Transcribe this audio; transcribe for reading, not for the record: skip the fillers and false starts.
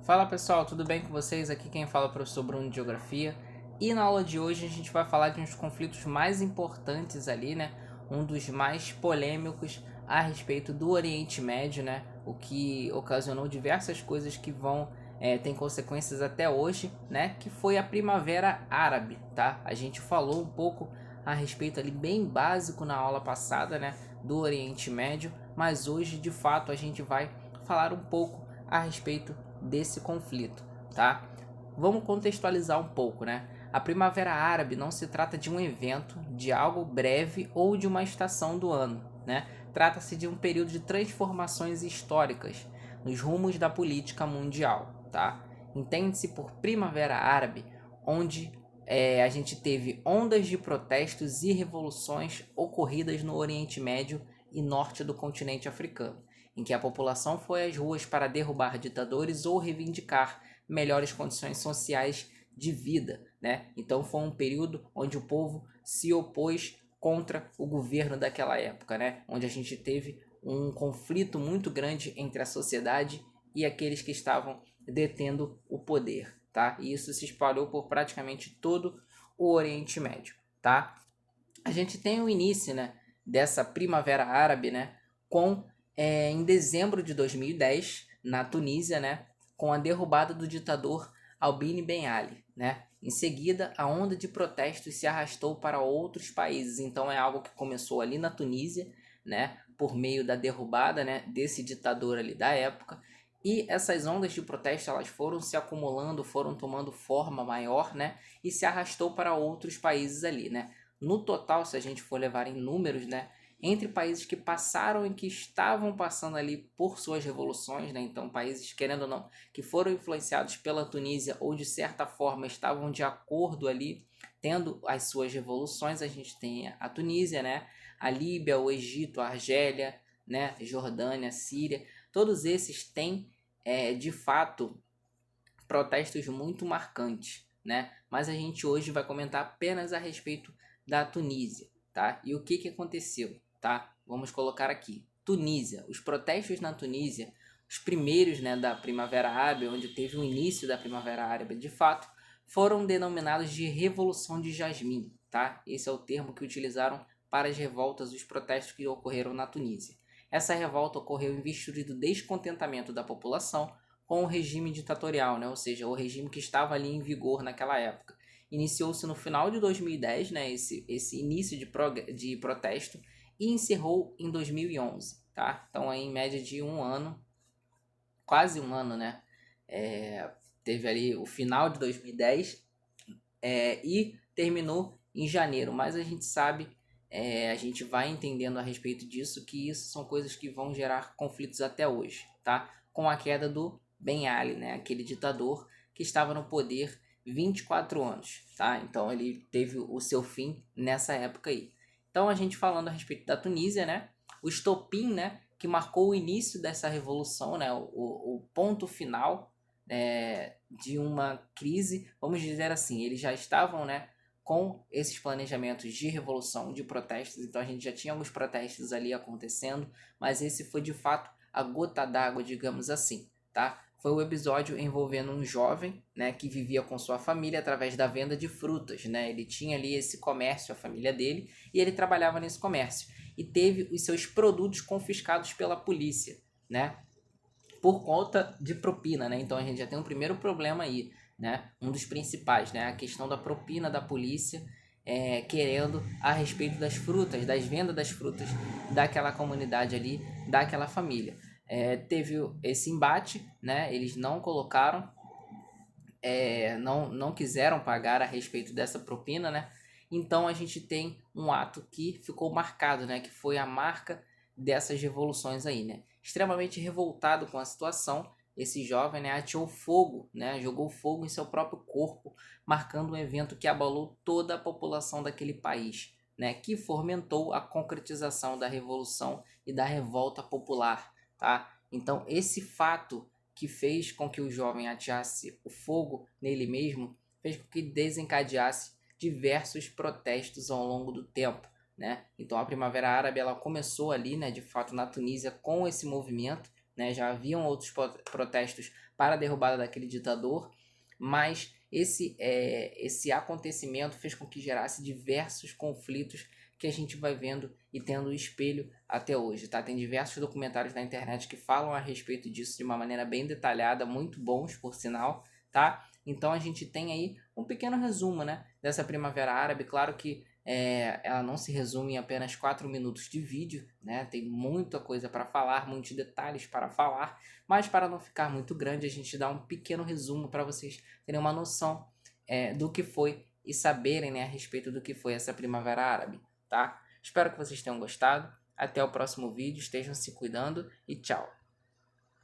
Fala pessoal, tudo bem com vocês? Aqui quem fala é o professor Bruno de Geografia. E na aula de hoje a gente vai falar de uns conflitos mais importantes ali, né? Um dos mais polêmicos a respeito do Oriente Médio, né? O que ocasionou diversas coisas que tem consequências até hoje, né? Que foi a Primavera Árabe, tá? A gente falou um pouco a respeito ali bem básico na aula passada, né? Do Oriente Médio, mas hoje de fato a gente vai falar um pouco a respeito desse conflito, tá? Vamos contextualizar um pouco, né? A Primavera Árabe não se trata de um evento, de algo breve ou de uma estação do ano, né? Trata-se de um período de transformações históricas nos rumos da política mundial, tá? Entende-se por Primavera Árabe, onde a gente teve ondas de protestos e revoluções ocorridas no Oriente Médio e norte do continente africano, em que a população foi às ruas para derrubar ditadores ou reivindicar melhores condições sociais de vida, né? Então foi um período onde o povo se opôs contra o governo daquela época, né? Onde a gente teve um conflito muito grande entre a sociedade e aqueles que estavam detendo o poder, tá? E isso se espalhou por praticamente todo o Oriente Médio, tá? A gente tem o início, né, dessa Primavera Árabe, né, em dezembro de 2010, na Tunísia, né, com a derrubada do ditador Albine Ben Ali, né? Em seguida, a onda de protestos se arrastou para outros países. Então é algo que começou ali na Tunísia, né, por meio da derrubada, né, desse ditador ali da época. E essas ondas de protesto elas foram se acumulando, foram tomando forma maior, né, e se arrastou para outros países ali, né? No total, se a gente for levar em números, né, entre países que passaram e que estavam passando ali por suas revoluções, né, então países, querendo ou não, que foram influenciados pela Tunísia ou de certa forma estavam de acordo ali, tendo as suas revoluções, a gente tem a Tunísia, né, a Líbia, o Egito, a Argélia, né, Jordânia, Síria, todos esses têm, de fato, protestos muito marcantes, né? Mas a gente hoje vai comentar apenas a respeito da Tunísia, tá? E o que aconteceu, tá? Vamos colocar aqui. Tunísia, os protestos na Tunísia, os primeiros, né, da Primavera Árabe, onde teve o início da Primavera Árabe de fato, foram denominados de Revolução de Jasmim, tá? Esse é o termo que utilizaram para as revoltas, os protestos que ocorreram na Tunísia. Essa revolta ocorreu em virtude do descontentamento da população com o regime ditatorial, né? Ou seja, o regime que estava ali em vigor naquela época. Iniciou-se no final de 2010, né? Esse início de protesto e encerrou em 2011, tá? Então, aí, em média de um ano, quase um ano, né? Teve ali o final de 2010 e terminou em janeiro, mas a gente sabe, a gente vai entendendo a respeito disso, que isso são coisas que vão gerar conflitos até hoje, tá? Com a queda do Ben Ali, né? Aquele ditador que estava no poder 24 anos, tá? Então ele teve o seu fim nessa época aí. Então a gente falando a respeito da Tunísia, né? O estopim, né? Que marcou o início dessa revolução, né? O ponto final de uma crise, vamos dizer assim, eles já estavam, né, com esses planejamentos de revolução, de protestos, então a gente já tinha alguns protestos ali acontecendo, mas esse foi de fato a gota d'água, digamos assim, tá? Foi o episódio envolvendo um jovem, né, que vivia com sua família através da venda de frutas, né? Ele tinha ali esse comércio, a família dele, e ele trabalhava nesse comércio e teve os seus produtos confiscados pela polícia, né? Por conta de propina, né? Então a gente já tem um primeiro problema aí, né? Um dos principais, né? A questão da propina da polícia, querendo a respeito das frutas, das vendas das frutas daquela comunidade ali, daquela família. Teve esse embate, né? Eles não colocaram, não quiseram pagar a respeito dessa propina, né? Então a gente tem um ato que ficou marcado, né? Que foi a marca dessas revoluções aí, né? Extremamente revoltado com a situação, esse jovem, né, ateou fogo, né? Jogou fogo em seu próprio corpo, marcando um evento que abalou toda a população daquele país, né? Que fomentou a concretização da revolução e da revolta popular, tá? Então esse fato que fez com que o jovem ateasse o fogo nele mesmo, fez com que desencadeasse diversos protestos ao longo do tempo, né? Então a Primavera Árabe ela começou ali, né, de fato na Tunísia com esse movimento, né? Já haviam outros protestos para a derrubada daquele ditador, mas esse acontecimento fez com que gerasse diversos conflitos que a gente vai vendo e tendo o espelho até hoje, tá? Tem diversos documentários na internet que falam a respeito disso de uma maneira bem detalhada, muito bons, por sinal, tá? Então a gente tem aí um pequeno resumo, né, dessa Primavera Árabe. Claro que ela não se resume em apenas 4 minutos de vídeo, né? Tem muita coisa para falar, muitos detalhes para falar, mas para não ficar muito grande, a gente dá um pequeno resumo para vocês terem uma noção do que foi e saberem, né, a respeito do que foi essa Primavera Árabe, tá? Espero que vocês tenham gostado. Até o próximo vídeo, estejam se cuidando e tchau!